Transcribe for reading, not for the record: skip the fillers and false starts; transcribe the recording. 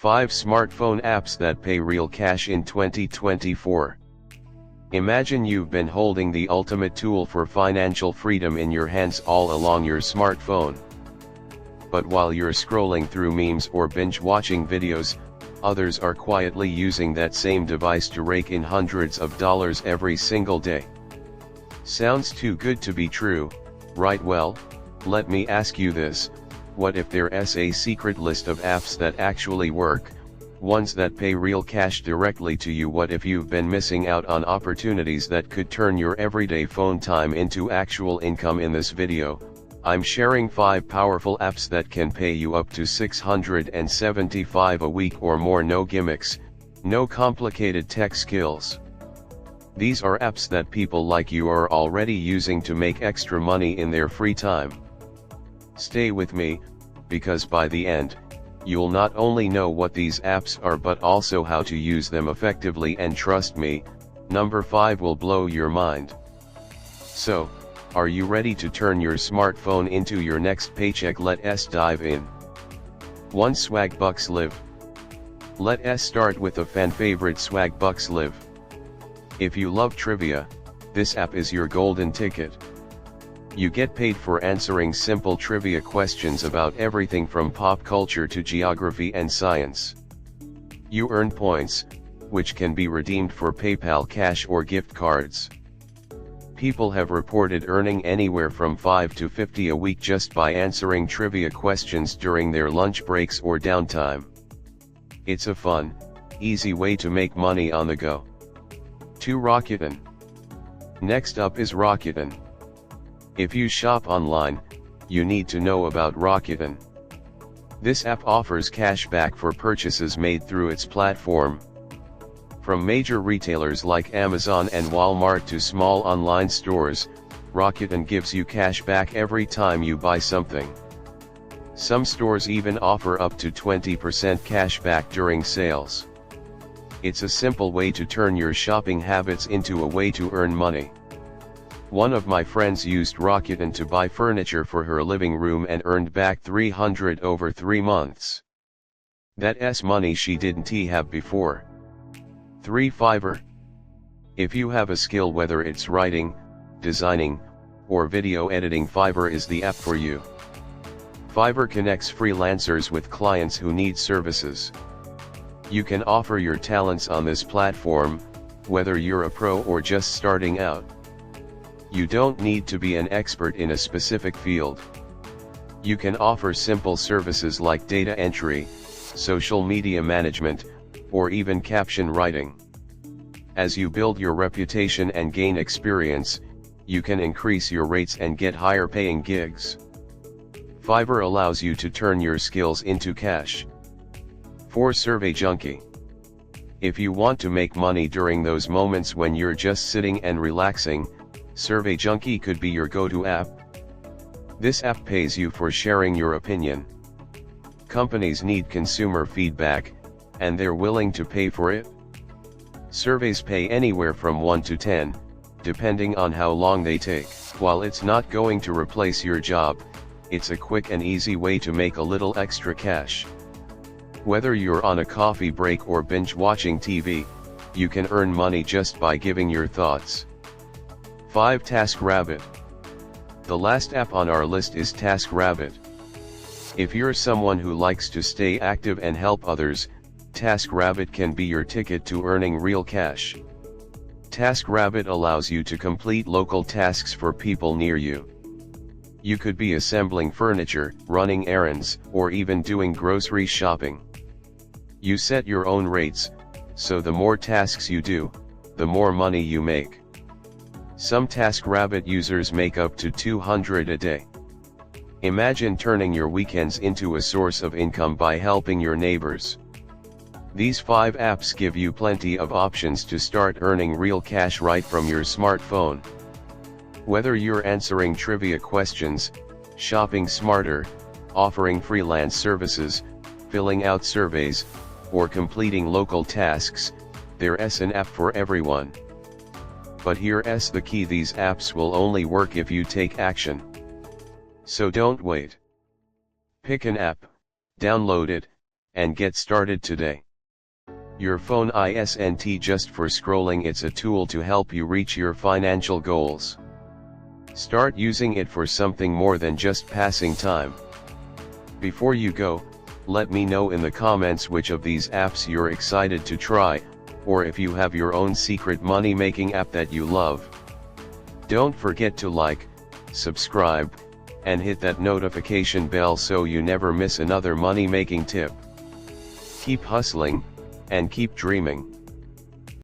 5 Smartphone Apps That Pay Real Cash in 2024. Imagine you've been holding the ultimate tool for financial freedom in your hands all along your smartphone. But while you're scrolling through memes or binge-watching videos, others are quietly using that same device to rake in hundreds of dollars every single day. Sounds too good to be true, right? Well, let me ask you this: what if there's a secret list of apps that actually work, ones that pay real cash directly to you? What if you've been missing out on opportunities that could turn your everyday phone time into actual income? In this video, I'm sharing 5 powerful apps that can pay you up to $675 a week or more. No gimmicks, no complicated tech skills. These are apps that people like you are already using to make extra money in their free time. Stay with me, because by the end, you'll not only know what these apps are but also how to use them effectively, and trust me, number 5 will blow your mind. So, are you ready to turn your smartphone into your next paycheck? Let's dive in. 1. Swagbucks Live. Let's start with a fan favorite, Swagbucks Live. If you love trivia, this app is your golden ticket. You get paid for answering simple trivia questions about everything from pop culture to geography and science. You earn points, which can be redeemed for PayPal cash or gift cards. People have reported earning anywhere from $5 to $50 a week just by answering trivia questions during their lunch breaks or downtime. It's a fun, easy way to make money on the go. 2. Rakuten. Next up is Rakuten. If you shop online, you need to know about Rakuten. This app offers cash back for purchases made through its platform. From major retailers like Amazon and Walmart to small online stores, Rakuten gives you cash back every time you buy something. Some stores even offer up to 20% cash back during sales. It's a simple way to turn your shopping habits into a way to earn money. One of my friends used Rakuten to buy furniture for her living room and earned back $300 over 3 months. That's money she didn't have before. 3. Fiverr. If you have a skill, whether it's writing, designing, or video editing, Fiverr is the app for you. Fiverr connects freelancers with clients who need services. You can offer your talents on this platform, whether you're a pro or just starting out. You don't need to be an expert in a specific field. You can offer simple services like data entry, social media management, or even caption writing. As you build your reputation and gain experience, you can increase your rates and get higher paying gigs. Fiverr allows you to turn your skills into cash. 4. Survey Junkie. If you want to make money during those moments when you're just sitting and relaxing, Survey Junkie could be your go-to app. This app pays you for sharing your opinion. Companies need consumer feedback, and they're willing to pay for it. Surveys pay anywhere from 1 to 10, depending on how long they take. While it's not going to replace your job, it's a quick and easy way to make a little extra cash. Whether you're on a coffee break or binge-watching TV, you can earn money just by giving your thoughts. 5. TaskRabbit. The last app on our list is TaskRabbit. If you're someone who likes to stay active and help others, TaskRabbit can be your ticket to earning real cash. TaskRabbit allows you to complete local tasks for people near you. You could be assembling furniture, running errands, or even doing grocery shopping. You set your own rates, so the more tasks you do, the more money you make. Some TaskRabbit users make up to $200 a day. Imagine turning your weekends into a source of income by helping your neighbors. These 5 apps give you plenty of options to start earning real cash right from your smartphone. Whether you're answering trivia questions, shopping smarter, offering freelance services, filling out surveys, or completing local tasks, there's an app for everyone. But here's the key: these apps will only work if you take action. So don't wait. Pick an app, download it, and get started today. Your phone isn't just for scrolling, it's a tool to help you reach your financial goals. Start using it for something more than just passing time. Before you go, let me know in the comments which of these apps you're excited to try, or if you have your own secret money-making app that you love. Don't forget to like, subscribe, and hit that notification bell so you never miss another money-making tip. Keep hustling, and keep dreaming.